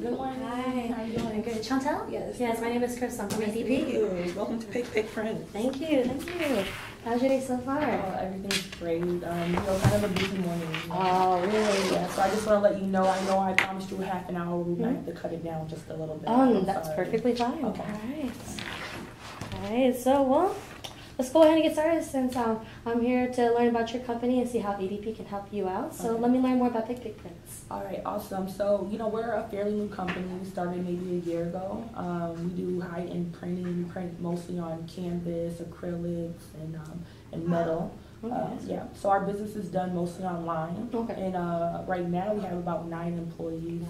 Good morning. Hi. How are you doing? Good. Chantel? Yes. Yes, my name is Chrystal. I'm from Thank ADP. you. Welcome to Pick Friends. Thank you. Thank you. How's your day so far? Oh, everything's great. Kind of a busy morning. Oh, really? Yeah, so I just want to let you know, I know I promised you a half an hour. We might have to cut it down just a little bit. Oh, that's perfectly fine. Okay. All right. So, well, let's go ahead and get started since I'm here to learn about your company and see how ADP can help you out. So Okay. let me learn more about Pick Friends. All right, awesome. So, we're a fairly new company. We started maybe a year ago. We do high-end printing, print mostly on canvas, acrylics, and metal. Okay. So our business is done mostly online. Okay. And right now we have about 9 employees.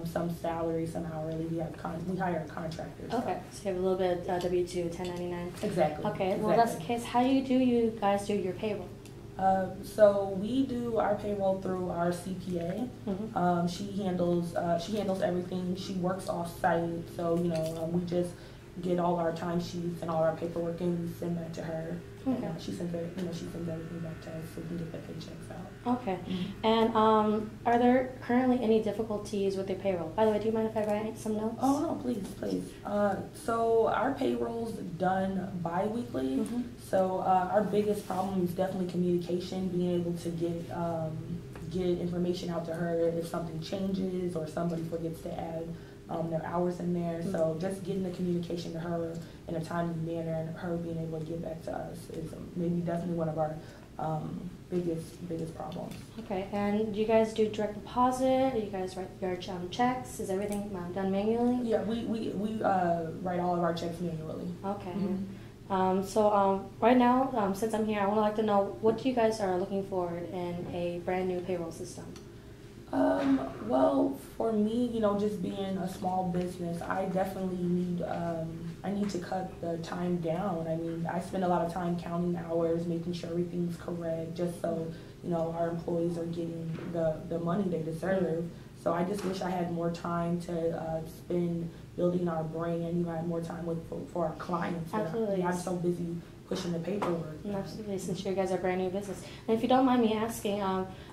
Some salary, some hourly. We hire contractors. Okay, so you have a little bit W-2, 1099. Exactly. Okay, well, that's the case. How do you guys do your payroll? So we do our payroll through our CPA. Mm-hmm. She handles everything. She works off site, so we just get all our timesheets and all our paperwork and we send that to her. Okay. And she sends everything back to us so we can get the paychecks out. Okay. And are there currently any difficulties with your payroll? By the way, do you mind if I write some notes? Oh no, please. So our payroll's done bi-weekly. Mm-hmm. So our biggest problem is definitely communication, being able to get information out to her if something changes or somebody forgets to add their hours in there. Mm-hmm. So just getting the communication to her in a timely manner and her being able to get back to us is maybe definitely one of our biggest problems. Okay, and do you guys do direct deposit? Do you guys write your checks? Is everything done manually? Yeah, we write all of our checks manually. Okay. Mm-hmm. So right now, since I'm here, I would like to know what you guys are looking for in a brand new payroll system. Well, for me, just being a small business, I definitely need to cut the time down. I mean, I spend a lot of time counting hours, making sure everything's correct, just so, our employees are getting the money they deserve. Mm-hmm. So I just wish I had more time to spend building our brand, I had more time for our clients. Absolutely. I'm so busy pushing the paperwork. Absolutely, since you guys are a brand new business. And if you don't mind me asking,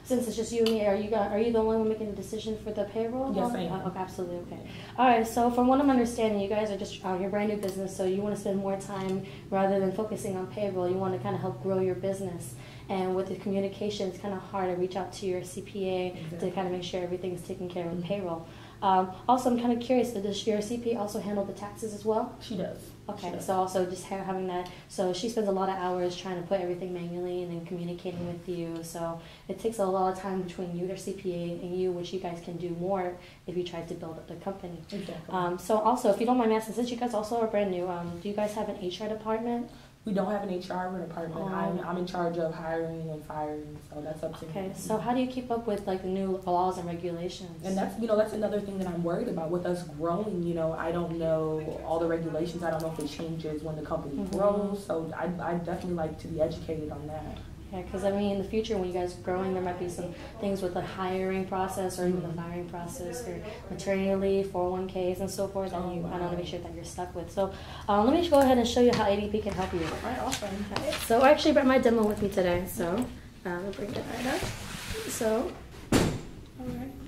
since it's just you and me, are you the only one making the decision for the payroll? Yes, I am. Okay, absolutely, okay. All right, so from what I'm understanding, you guys are just your brand new business, so you want to spend more time rather than focusing on payroll. You want to kind of help grow your business. And with the communication, it's kind of hard to reach out to your CPA to kind of make sure everything's taken care of with payroll. Also, I'm kind of curious, does your CPA also handle the taxes as well? She does. Okay, so also just having that, so she spends a lot of hours trying to put everything manually and then communicating with you, so it takes a lot of time between you, their CPA, and you, which you guys can do more if you try to build up the company. Exactly. So also, if you don't mind me asking, since you guys also are brand new, do you guys have an HR department? We don't have an HR department. I'm in charge of hiring and firing, so that's up to me. Okay, so how do you keep up with the new laws and regulations? And that's another thing that I'm worried about with us growing. I don't know all the regulations. I don't know if it changes when the company grows. So I definitely like to be educated on that. Yeah, because in the future when you guys are growing, there might be some things with the hiring process or even the firing process or maternity leave, 401ks and so forth that I want to make sure that you're stuck with. So let me just go ahead and show you how ADP can help you. All right, awesome. Okay. So I actually brought my demo with me today, so we'll bring it right up. So.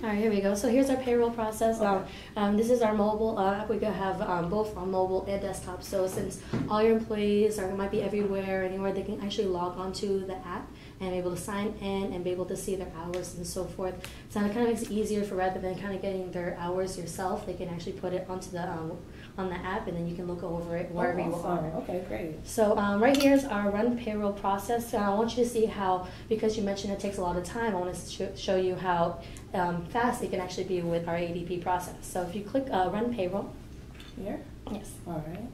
All right, here we go. So here's our payroll process. Okay. This is our mobile app. We can have both on mobile and desktop. So since all your employees might be everywhere, anywhere, they can actually log onto the app and be able to sign in and be able to see their hours and so forth. So it kind of makes it easier for rather than kind of getting their hours yourself, they can actually put it onto the on the app, and then you can look over it wherever you are. Okay, great. So right here is our run payroll process. I want you to see how, because you mentioned it takes a lot of time, I want to show you how fast it can actually be with our ADP process. So if you click run payroll. Here? Yes. All right.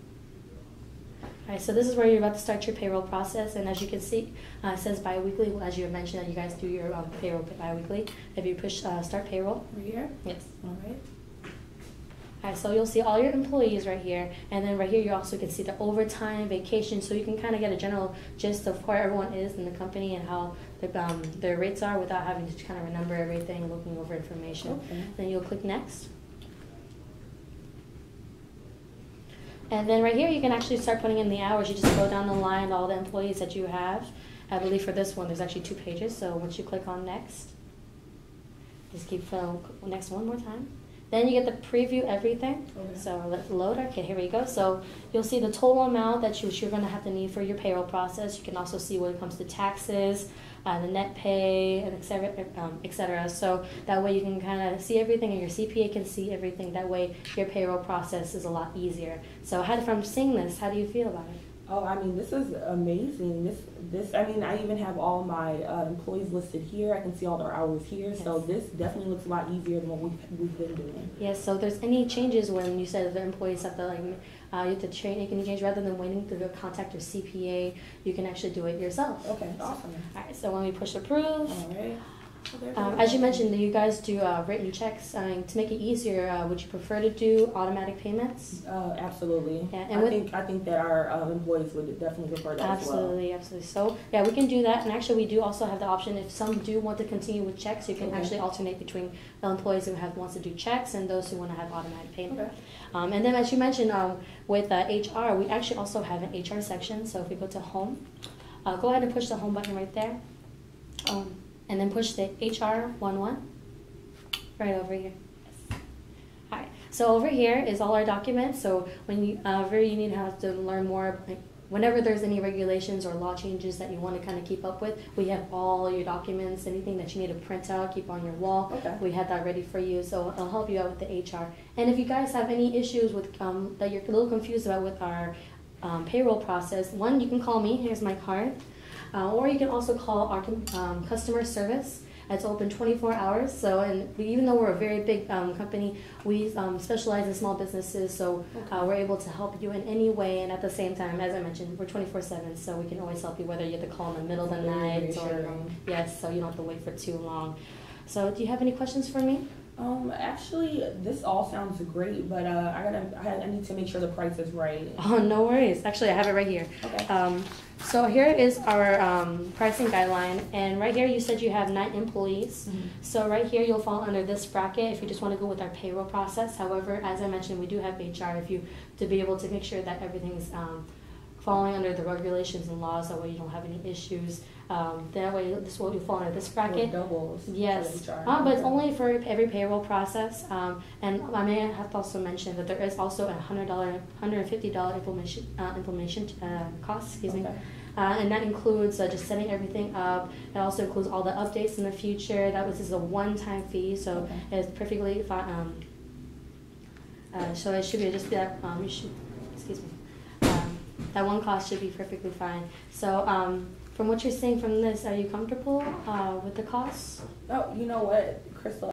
All right, so this is where you're about to start your payroll process, and as you can see, it says bi-weekly, as you mentioned that you guys do your payroll bi-weekly. If you push start payroll. Right here? Yes. All right. All right, so you'll see all your employees right here, and then right here you also can see the overtime, vacation, so you can kind of get a general gist of where everyone is in the company and how their rates are without having to kind of remember everything and looking over information. Okay. Then you'll click next. And then right here you can actually start putting in the hours. You just go down the line, all the employees that you have. I believe for this one there's actually 2 pages, so once you click on next, just keep filling next one more time. Then you get to preview everything. Okay. So let's load. Okay, here we go. So you'll see the total amount that you're going to have to need for your payroll process. You can also see when it comes to taxes, the net pay, and et cetera. So that way you can kind of see everything, and your CPA can see everything. That way your payroll process is a lot easier. So from seeing this, how do you feel about it? Oh, I mean, this is amazing. I mean, I even have all my employees listed here. I can see all their hours here. Yes. So this definitely looks a lot easier than what we've been doing. Yes. So if there's any changes when you said the employees have to you have to train, you can change rather than waiting to contact your CPA. You can actually do it yourself. Okay. Awesome. All right. So when we push approve. All right. As you mentioned, you guys do written checks. To make it easier, would you prefer to do automatic payments? Absolutely. Yeah, and I think that our employees would definitely prefer that as well. Absolutely. So yeah, we can do that. And actually, we do also have the option if some do want to continue with checks, you can actually alternate between the employees who wants to do checks and those who want to have automatic payment. Okay. And then as you mentioned, with HR, we actually also have an HR section. So if we go to home, go ahead and push the home button right there. And then push the HR 11 right over here. Yes. All right. So over here is all our documents. So whenever you need to have to learn more, whenever there's any regulations or law changes that you want to kind of keep up with, we have all your documents. Anything that you need to print out, keep on your wall. Okay. We have that ready for you. So it'll help you out with the HR. And if you guys have any issues with that you're a little confused about with our payroll process, one, you can call me. Here's my card. Or you can also call our customer service. It's open 24 hours. So, even though we're a very big company, we specialize in small businesses. So we're able to help you in any way. And at the same time, as I mentioned, we're 24/7. So we can always help you, whether you have to call in the middle of the night or yes, so you don't have to wait for too long. So do you have any questions for me? Actually, this all sounds great, but I need to make sure the price is right. Oh, no worries. Actually, I have it right here. Okay. So here is our pricing guideline, and right here you said you have 9 employees. Mm-hmm. So right here you'll fall under this bracket if you just want to go with our payroll process. However, as I mentioned, we do have HR to be able to make sure that everything's falling under the regulations and laws. That way you don't have any issues. That way this will fall under this bracket. Doubles. Yes. But it's only for every payroll process. And I may have to also mention that there is also a $150 implementation cost. Excuse me. Okay. And that includes just setting everything up. It also includes all the updates in the future. This is a one-time fee, so it's perfectly fine. So it should be just that. Excuse me. That one cost should be perfectly fine. So from what you're seeing from this, are you comfortable with the costs? Oh, you know what, Chrystal?